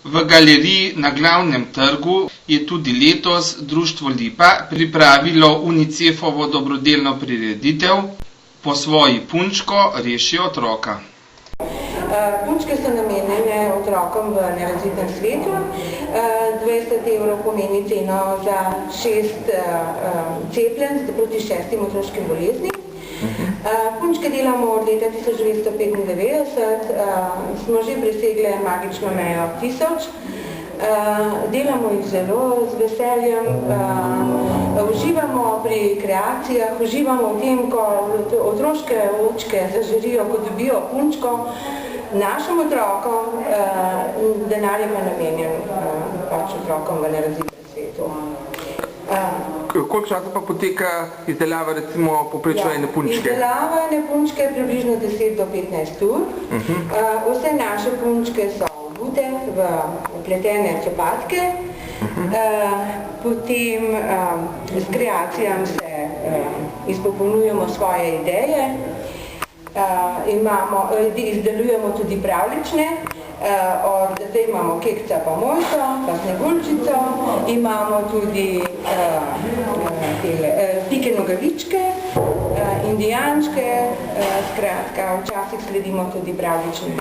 V galeriji na Glavnem trgu je tudi letos Društvo Lipa pripravilo UNICEF-ovo dobrodelno prireditev Po svoji punčko reši otroka. Punčke so namenjene otrokom v nerazvitem svetu. 20 evrov pomeni ceno za 6 cepljenj proti 6 otroškim boleznim. Punčke delamo od leta 1995, smo že presegle magično mejo 1000. Delamo jih zelo z veseljem, uživamo pri kreacijah, uživamo v tem, ko otroške očke zažarijo, ko dobijo punčko. Našim otrokom denar je pa namenjen pač otrokom v nerazvitem svetu. Koliko časa pa poteka izdelava recimo poprečno ene punčke? Izdelava ene punčke je približno 10 do 15 ur. Vse naše punčke so obute v pletene copatke. Potem s kreacijami se izpopolnjujemo svoje ideje. Izdelujemo tudi pravljične, zdaj imamo kekca pa mojco, pa sneguljčico, imamo tudi pike nogavičke, indijančke, skratka, včasih sledimo tudi pravljičnim